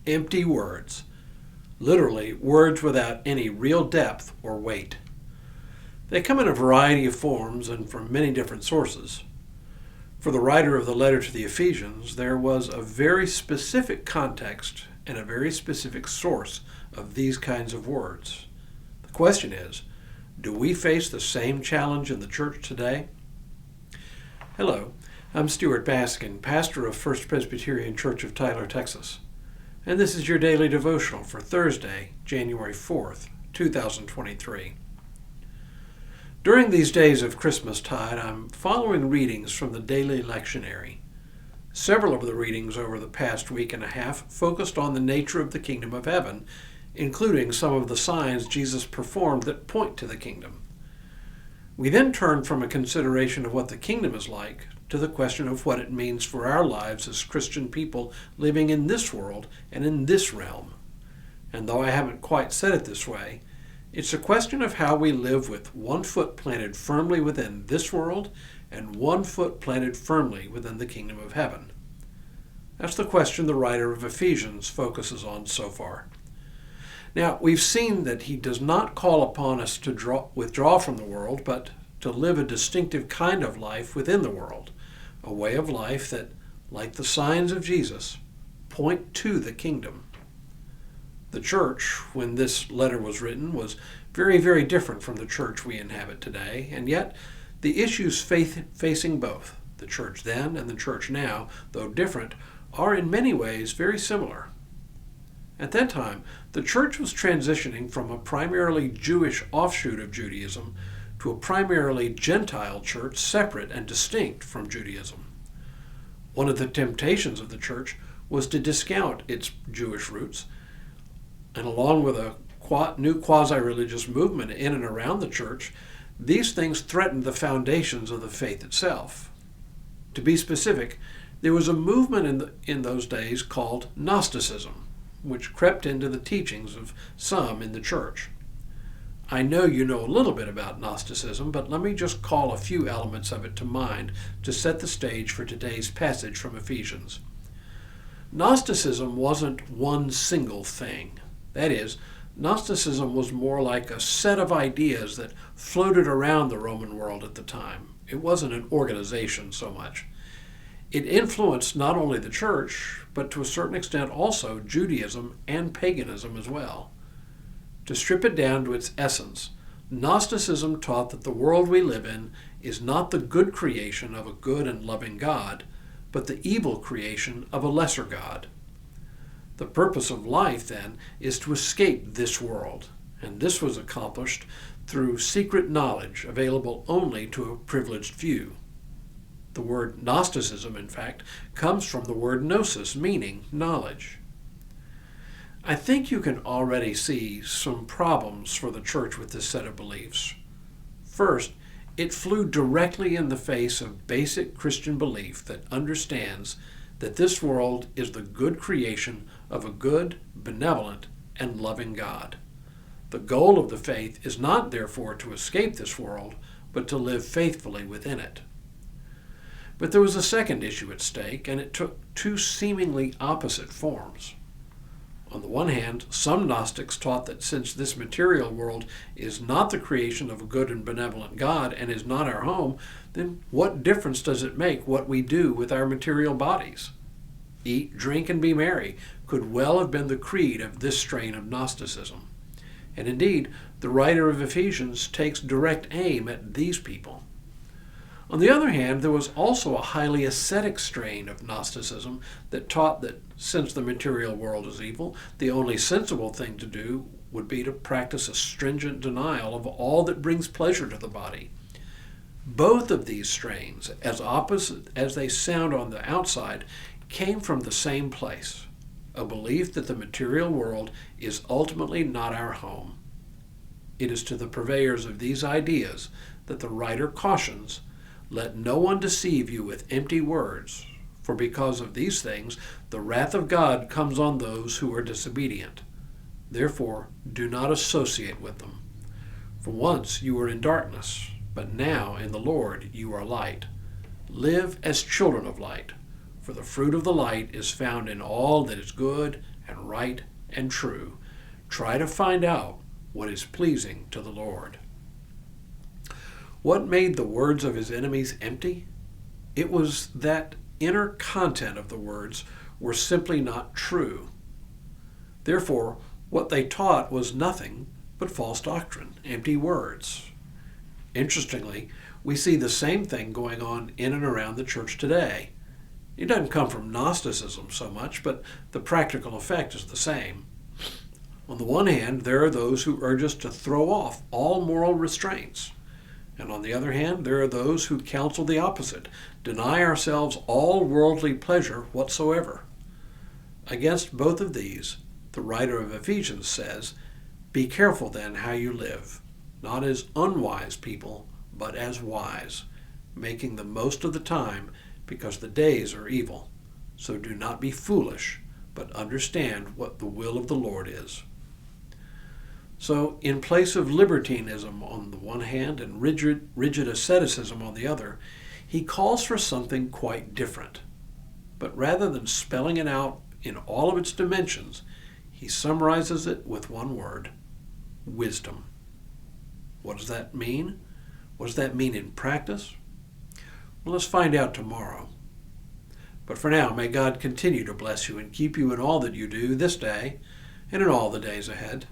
empty words. Literally, words without any real depth or weight. They come in a variety of forms and from many different sources. For the writer of the letter to the Ephesians, there was a very specific context and a very specific source of these kinds of words. The question is, do we face the same challenge in the church today? Hello, I'm Stuart Baskin, pastor of First Presbyterian Church of Tyler, Texas, and this is your daily devotional for Thursday, January 4th, 2023. During these days of Christmastide, I'm following readings from the daily lectionary. Several of the readings over the past week and a half focused on the nature of the kingdom of heaven, including some of the signs Jesus performed that point to the kingdom. We then turn from a consideration of what the kingdom is like to the question of what it means for our lives as Christian people living in this world and in this realm. And though I haven't quite said it this way, it's a question of how we live with one foot planted firmly within this world and one foot planted firmly within the kingdom of heaven. That's the question the writer of Ephesians focuses on so far. Now, we've seen that he does not call upon us to withdraw from the world, but to live a distinctive kind of life within the world, a way of life that, like the signs of Jesus, point to the kingdom. The church, when this letter was written, was very, very different from the church we inhabit today, and yet the issues facing both, the church then and the church now, though different, are in many ways very similar. At that time, the church was transitioning from a primarily Jewish offshoot of Judaism to a primarily Gentile church separate and distinct from Judaism. One of the temptations of the church was to discount its Jewish roots, and along with a new quasi-religious movement in and around the church, these things threatened the foundations of the faith itself. To be specific, there was a movement in those days called Gnosticism, which crept into the teachings of some in the church. I know you know a little bit about Gnosticism, but let me just call a few elements of it to mind to set the stage for today's passage from Ephesians. Gnosticism wasn't one single thing. That is, Gnosticism was more like a set of ideas that floated around the Roman world at the time. It wasn't an organization so much. It influenced not only the church, but to a certain extent also Judaism and paganism as well. To strip it down to its essence, Gnosticism taught that the world we live in is not the good creation of a good and loving God, but the evil creation of a lesser God. The purpose of life, then, is to escape this world, and this was accomplished through secret knowledge available only to a privileged few. The word Gnosticism, in fact, comes from the word gnosis, meaning knowledge. I think you can already see some problems for the church with this set of beliefs. First, it flew directly in the face of basic Christian belief that understands that this world is the good creation of a good, benevolent, and loving God. The goal of the faith is not, therefore, to escape this world, but to live faithfully within it. But there was a second issue at stake, and it took two seemingly opposite forms. On the one hand, some Gnostics taught that since this material world is not the creation of a good and benevolent God and is not our home, then what difference does it make what we do with our material bodies? Eat, drink, and be merry could well have been the creed of this strain of Gnosticism. And indeed, the writer of Ephesians takes direct aim at these people. On the other hand, there was also a highly ascetic strain of Gnosticism that taught that since the material world is evil, the only sensible thing to do would be to practice a stringent denial of all that brings pleasure to the body. Both of these strains, as opposite as they sound on the outside, came from the same place, a belief that the material world is ultimately not our home. It is to the purveyors of these ideas that the writer cautions, "Let no one deceive you with empty words, for because of these things the wrath of God comes on those who are disobedient. Therefore, do not associate with them. For once you were in darkness, but now in the Lord you are light. Live as children of light, for the fruit of the light is found in all that is good and right and true. Try to find out what is pleasing to the Lord. What made the words of his enemies empty? It was that inner content of the words were simply not true. Therefore, what they taught was nothing but false doctrine, empty words. Interestingly, we see the same thing going on in and around the church today. It doesn't come from Gnosticism so much, but the practical effect is the same. On the one hand, there are those who urge us to throw off all moral restraints. And on the other hand, there are those who counsel the opposite, deny ourselves all worldly pleasure whatsoever. Against both of these, the writer of Ephesians says, "Be careful then how you live, not as unwise people, but as wise, making the most of the time, because the days are evil. So do not be foolish, but understand what the will of the Lord is." So, in place of libertinism on the one hand and rigid asceticism on the other, he calls for something quite different. But rather than spelling it out in all of its dimensions, he summarizes it with one word: wisdom. What does that mean? What does that mean in practice? Well, let's find out tomorrow. But for now, may God continue to bless you and keep you in all that you do this day and in all the days ahead.